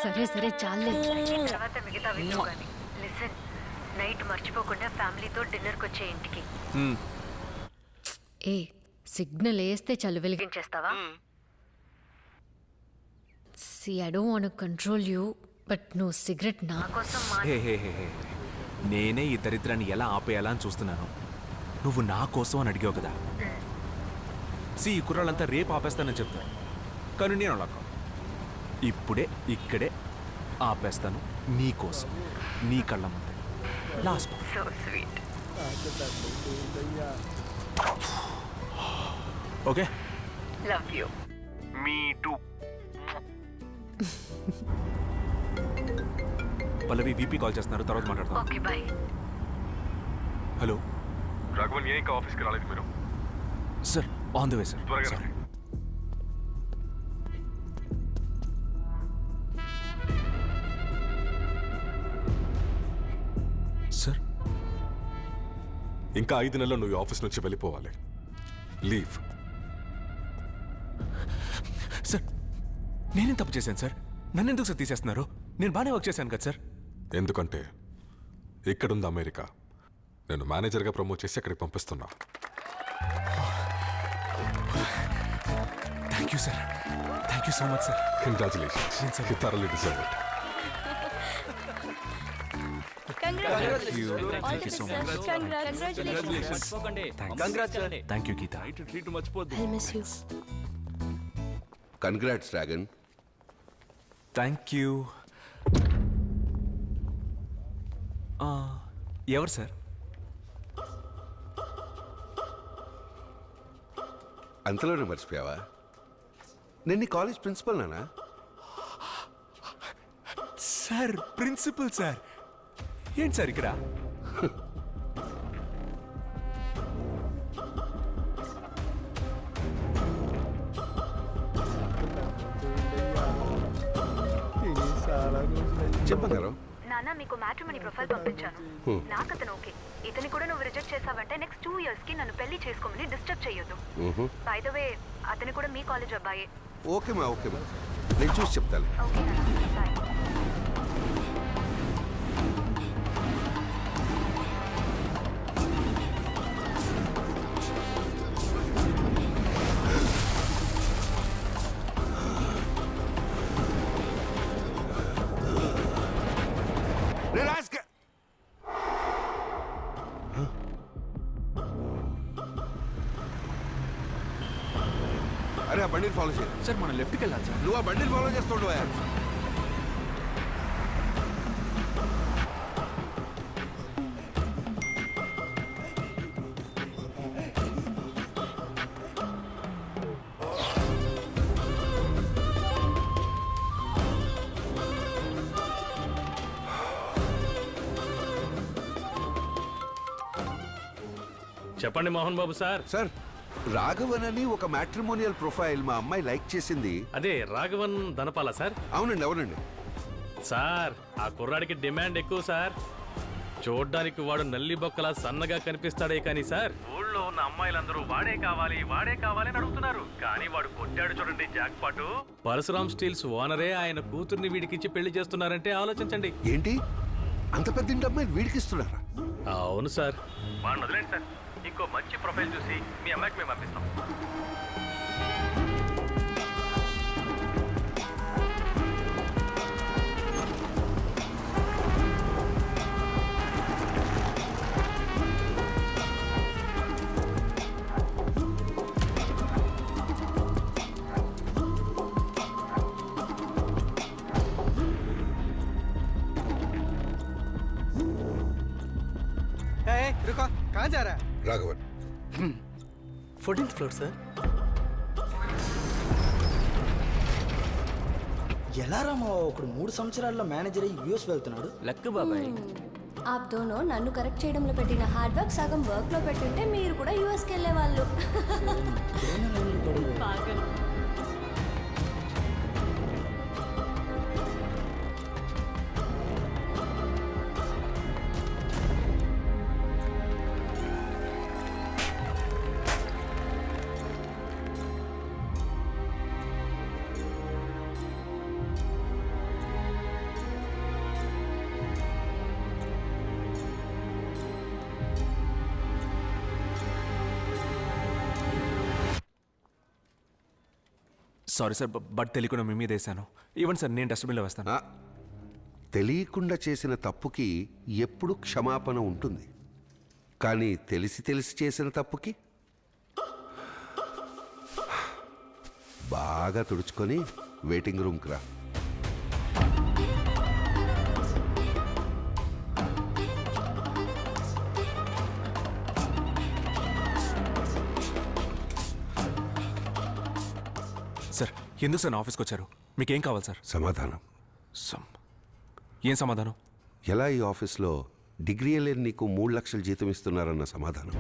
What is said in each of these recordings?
సరే సరే చాలే. తర్వాత మిగతా విన్నావు కానీ లిసన్, నైట్ మర్చిపోకుండా ఫ్యామిలీతో డిన్నర్కి వచ్చే ఇంటికి. ఏ సిగ్నల్ వేస్తే చలు వెలిగించేస్తావా? See, I don't want to control you, but no cigarette నా కోసం హే హే హే హే. నేనే ఈ దరిద్రాన్ని ఎలా ఆపేయాలా అని చూస్తున్నాను. నువ్వు నా కోసం అని అడిగావు కదా. ఈ కుర్రాళ్ళంతా రేపు ఆపేస్తానని చెప్తాను, కానీ నేను అలా కాదు. ఇప్పుడే ఇక్కడే ఆపేస్తాను, నీ కోసం, నీ కళ్ళ ముందే. Last. So sweet. Okay, love you. Me too. Pallavi VP call చేస్తున్నారు, తర్వాత మాట్లాడతాం. Okay bye. హలో రాఘవన్, ఏ ఇంకా ఆఫీస్కి రాలేదు మీరు? Sir, on the way sir. త్వరగా సారీ. సార్, ఇంకా 5 నెలల్లో నువ్వు ఆఫీస్ నుంచి వెళ్ళిపోవాలి. లీవ్. సార్ నేనేం తప్పు చేశాను సార్? నన్ను ఎందుకు సార్ తీసేస్తున్నారు? నేను బాగానే వర్క్ చేశాను కదా సార్. ఎందుకంటే ఇక్కడుంది అమెరికా. నేను మేనేజర్గా ప్రమోట్ చేసి అక్కడికి పంపిస్తున్నా. Thank you sir, thank you so much sir. Congratulations, you thoroughly deserve it. Thank you so much. Thank you Geetha. Congrats dragon. Thank you. ఎవరు సార్? అంతలోనే మర్చిపోయావా? నేను కాలేజ్ ప్రిన్సిపల్ నానా. Sir principal sir. ఏంటి సార్ ఇక్కడ? చెప్పగలరు. నాన్న, మీకు మ్యాట్రిమోనీ ప్రొఫైల్ పంపించాను. నాకు అతను ఓకే. ఇతని కూడా నువ్వు రిజెక్ట్ చేసావంటే నెక్స్ట్ 2 years కి నన్ను పెళ్లి చేసుకోమని డిస్టర్బ్ చేయొద్దు. బై ద వే, అతని కూడా మీ కాలేజ్ అబ్బాయే. ఓకేమా, ఓకేమా, నేను చూసి చెప్తాను. ఓకే నాన్న, బాయ్. అరే, ఆ బండిని ఫాలో చేయి. సార్ మనం లెఫ్ట్కి వెళ్ళాలి సార్. నువ్వు ఆ బండిని ఫాలో చేస్తుండవా? చెప్పండి మోహన్ బాబు సార్. సార్, రాఘవన్ అని ఒక మ్యాట్రిమోనియల్ ప్రొఫైల్ మా అమ్మాయి లైక్ చేసింది. అదే రాఘవన్ ధనపాల సార్. అవునండి, అవునండి. సార్, ఆ కుర్రాడికి డిమాండ్ ఎక్కువ సార్. చూడ్డానికి వాడు నల్లి బొక్కలా సన్నగా కనిపిస్తాడే కానీ సార్, ఊళ్ళో ఉన్న అమ్మాయిలందరూ వాడే కావాలి వాడే కావాలి అని అడుగుతున్నారు. కానీ వాడు కొట్టాడు చూడండి జాక్ పాటు. పరశురామ్ స్టీల్స్ ఓనరే ఆయన కూతుర్ని వీడికిచ్చి పెళ్లి చేస్తున్నారంటే ఆలోచించండి. ఏంటి, అంత పెద్ద ఇంటి అమ్మాయిని వీడికి ఇస్తున్నారా? అవును సార్. వాడిని వదిలేండి సార్, ఇంకో మంచి ప్రొఫైల్ చూసి మీ అమ్మాయికి మేము పంపిస్తాం. रुको, कहाँ जा रहा है? రాఘవన్. 14th floor sir. ఎలా రామా ఒకడు 3 సంవత్సరాల్లో మేనేజర్ అయ్యి యూఎస్ వెళ్తున్నాడు? లక్ బాబాయ్. आप दोनों నన్ను కరెక్ట్ చేయడంలో పెట్టిన హార్డ్ వర్క్ సగం వర్క్ లో పెట్టుంటే మీరు కూడా యూఎస్కి వెళ్ళే వాళ్ళు. సారీ సార్, బట్ తెలియకుండా మీ మీద వేసాను. ఇవ్వండి సార్, నేను డస్ట్బిన్లో వేస్తాను. ఆ, తెలియకుండా చేసిన తప్పుకి ఎప్పుడు క్షమాపణ ఉంటుంది, కానీ తెలిసి తెలిసి చేసిన తప్పుకి బాగా తుడుచుకొని వెయిటింగ్ రూమ్కి రా. సార్ ఎందుకు సార్ నా ఆఫీస్కి వచ్చారు? మీకేం కావాలి సార్? సమాధానం. ఏం సమాధానం? ఎలా ఈ ఆఫీస్లో డిగ్రీ లేని నీకు 3 లక్షలు జీతం ఇస్తున్నారన్న సమాధానం.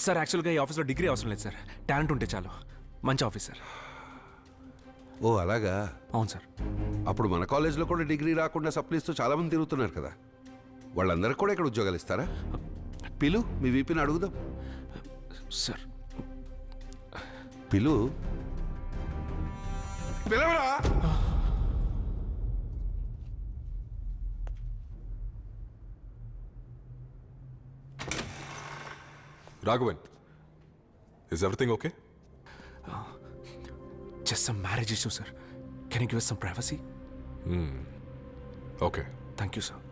సార్ యాక్చువల్గా ఈ ఆఫీస్లో డిగ్రీ అవసరం లేదు సార్, టాలెంట్ ఉంటే చాలు. మంచి ఆఫీస్ సార్. ఓ అలాగా? అవును సార్. అప్పుడు మన కాలేజీలో కూడా డిగ్రీ రాకుండా సప్లీస్తూ చాలామంది తిరుగుతున్నారు కదా, వాళ్ళందరికీ కూడా ఇక్కడ ఉద్యోగాలు ఇస్తారా? పిలు, మీ వీపీని అడుగుదాం. సార్ పిలు, పిలవరా. Raghavan, is everything okay? Just some marriage issue sir. Can you give us some privacy? Okay. Thank you sir.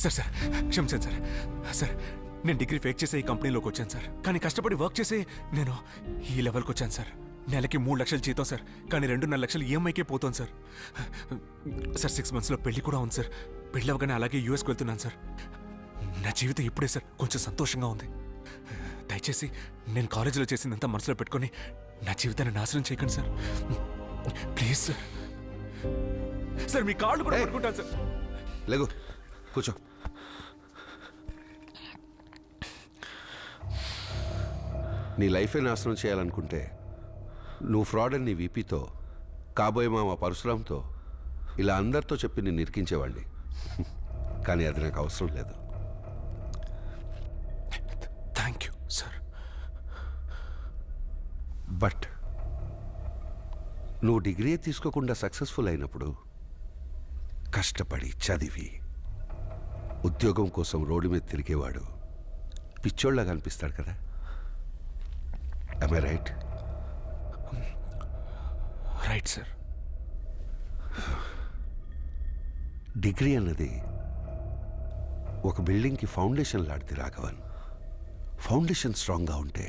Sir sir క్షమించండి సార్. సార్ నేను డిగ్రీ ఫేక్ చేసే ఈ కంపెనీలోకి వచ్చాను సార్, కానీ కష్టపడి వర్క్ చేసి నేను ఈ లెవెల్కి వచ్చాను సార్. నెలకి 3 లక్షలు జీతం సార్, కానీ 2.5 లక్షలు ఈఎంఐకే పోతాను సార్. సార్ 6 monthsలో పెళ్లి కూడా ఉంది సార్. పెళ్ళి అవగానే అలాగే యూఎస్కి వెళ్తున్నాను సార్. నా జీవితం ఇప్పుడే సార్ కొంచెం సంతోషంగా ఉంది. దయచేసి నేను కాలేజీలో చేసిందంతా మనసులో పెట్టుకొని నా జీవితాన్ని నాశనం చేయకండి సార్, ప్లీజ్ సార్. సార్ మీ కాళ్ళు కూడా పట్టుకుంటాను సార్. లేగు, కూర్చో. నీ లైఫే నాశనం చేయాలనుకుంటే నువ్వు ఫ్రాడ్ అని నీ వీపీతో, కాబోయే మామ పరశురాంతో, ఇలా అందరితో చెప్పి నేను ఇరికించేవాడిని. కానీ అది నాకు అవసరం లేదు. Thank you sir. బట్ నువ్వు డిగ్రీ తీసుకోకుండా సక్సెస్ఫుల్ అయినప్పుడు, కష్టపడి చదివి ఉద్యోగం కోసం రోడ్డు మీద తిరిగేవాడు పిచ్చోళ్ళగా కనిపిస్తాడు కదా. am I right? Right sir. Degree అన్నది ఒక బిల్డింగ్కి ఫౌండేషన్ లాంటిది రాఘవన్. ఫౌండేషన్ స్ట్రాంగ్గా ఉంటే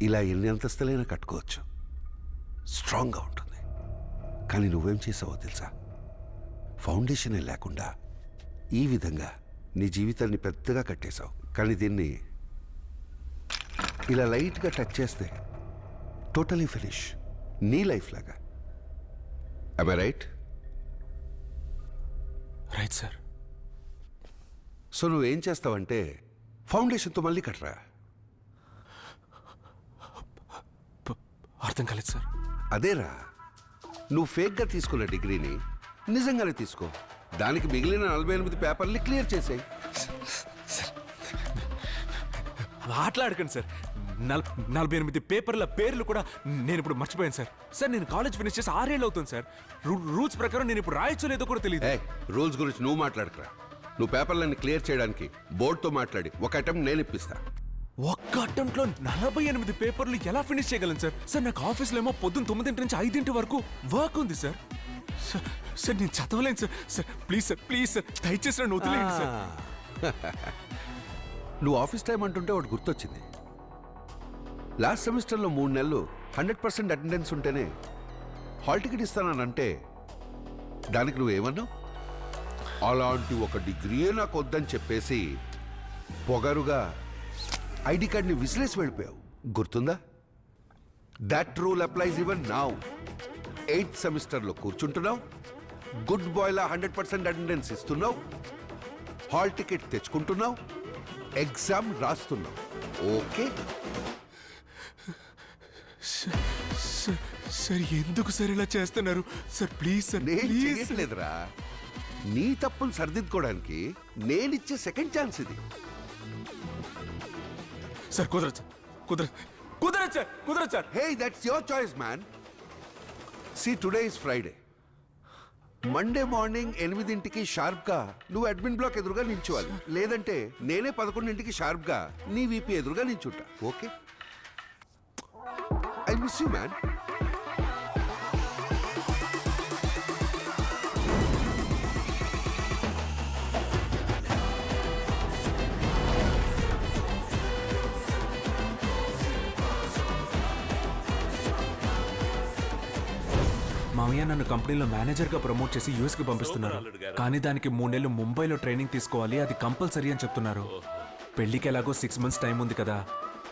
ఇలా ఎన్ని అంతస్తులైనా కట్టుకోవచ్చు, స్ట్రాంగ్గా ఉంటుంది. కానీ నువ్వేం చేసావో తెలుసా? ఫౌండేషనే లేకుండా ఈ విధంగా నీ జీవితాన్ని పెద్దగా కట్టేశావు. కానీ దీన్ని ఇలా లైట్గా టచ్ చేస్తే టోటలీ ఫినిష్, నీ లైఫ్ లాగా. am I right? Right sir. So నువ్వేం చేస్తావంటే ఫౌండేషన్తో మళ్ళీ కట్టరా. అర్థం కాలేదు సార్. అదేరా, నువ్వు ఫేక్గా తీసుకున్న డిగ్రీని నిజంగానే తీసుకో. దానికి మిగిలిన 48 పేపర్లు క్లియర్ చేసేయి. మాట్లాడకండి సార్. 48 పేపర్ల పేర్లు కూడా నేను ఇప్పుడు మర్చిపోయాను సార్. సార్ నేను కాలేజ్ ఫినిష్ చేసి 6 ఏళ్ళు అవుతుంది సార్. రూల్స్ ప్రకారం నేను ఇప్పుడు రాయొచ్చో లేదో కూడా తెలియదు. రూల్స్ గురించి నువ్వు మాట్లాడకరా. నువ్వు పేపర్లన్నీ క్లియర్ చేయడానికి బోర్డుతో మాట్లాడి ఒక అటెంప్ట్ నేను ఇప్పిస్తా. ఒక్క అటెంప్ట్లో 48 పేపర్లు ఎలా ఫినిష్ చేయగలను సార్? సార్ నాకు ఆఫీస్లో ఏమో పొద్దున్న 9 నుంచి 5 వరకు వర్క్ ఉంది సార్. సార్ నేను చదవలేను సార్. సార్ ప్లీజ్ సార్ దయచేసి నన్ను వదిలేయండి సార్. నువ్వు ఆఫీస్ టైం అంటుంటే ఒకటి గుర్తొచ్చింది. లాస్ట్ సెమిస్టర్లో 3 నెలలు 100% అటెండెన్స్ ఉంటేనే హాల్ టికెట్ ఇస్తానంటే దానికి నువ్వేమన్నావు? అలాంటి ఒక డిగ్రీయే నాకు వద్దని చెప్పేసి పొగరుగా ఐడి కార్డ్ని విసిరేసి వెళ్ళిపోయావు. గుర్తుందా? That rule applies even now. 8th సెమిస్టర్లో కూర్చుంటున్నావు, గుడ్ బాయ్లా 100% అటెండెన్స్ ఇస్తున్నావు, హాల్ టికెట్ తెచ్చుకుంటున్నావు, ఎగ్జామ్ రాస్తున్నావు. ఓకే సార్ ఎందుకు సార్ ఇలా చేస్తున్నారు సార్? Please sir. నేను చేయట్లేదురా, నీ తప్పును సరిదిద్దుకోవడానికి నేనిచ్చే సెకండ్ ఛాన్స్ ఇది. సార్ కుదరదు. కుదరదు sir hey that's your choice man. See today is Friday. Monday morning 8ంటికి షార్ప్గా నువ్వు అడ్మిన్ బ్లాక్ ఎదురుగా నిల్చోవాలి. లేదంటే నేనే 11ంటికి షార్ప్గా నీ వీపీ ఎదురుగా నిల్చుంటా. Okay? I miss you man. మామయ్య నన్ను కంపెనీలో మేనేజర్గా ప్రమోట్ చేసి యూఎస్కి పంపిస్తున్నారు. కానీ దానికి 3 నెలలు ముంబైలో ట్రైనింగ్ తీసుకోవాలి, అది కంపల్సరీ అని చెప్తున్నారు. పెళ్ళికి ఎలాగో 6 months టైం ఉంది కదా,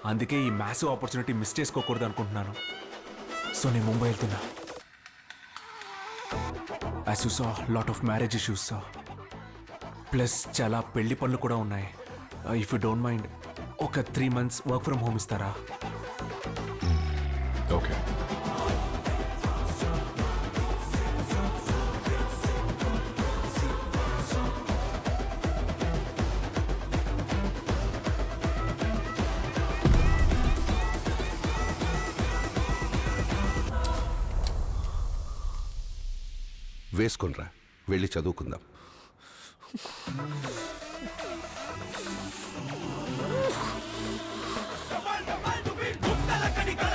అందుకే ఈ మ్యాసివ్ ఆపర్చునిటీ మిస్ చేసుకోకూడదు అనుకుంటున్నాను. సో నేను ముంబై వెళ్తున్నా. As you saw lot of marriage issues plus చాలా పెళ్లి పనులు కూడా ఉన్నాయి. ఇఫ్ యూ డోంట్ మైండ్ ఒక 3 months వర్క్ ఫ్రమ్ హోమ్ ఇస్తారా? ఓకే. వేసుకొనిరా, వెళ్ళి చదువుకుందాం. కనికల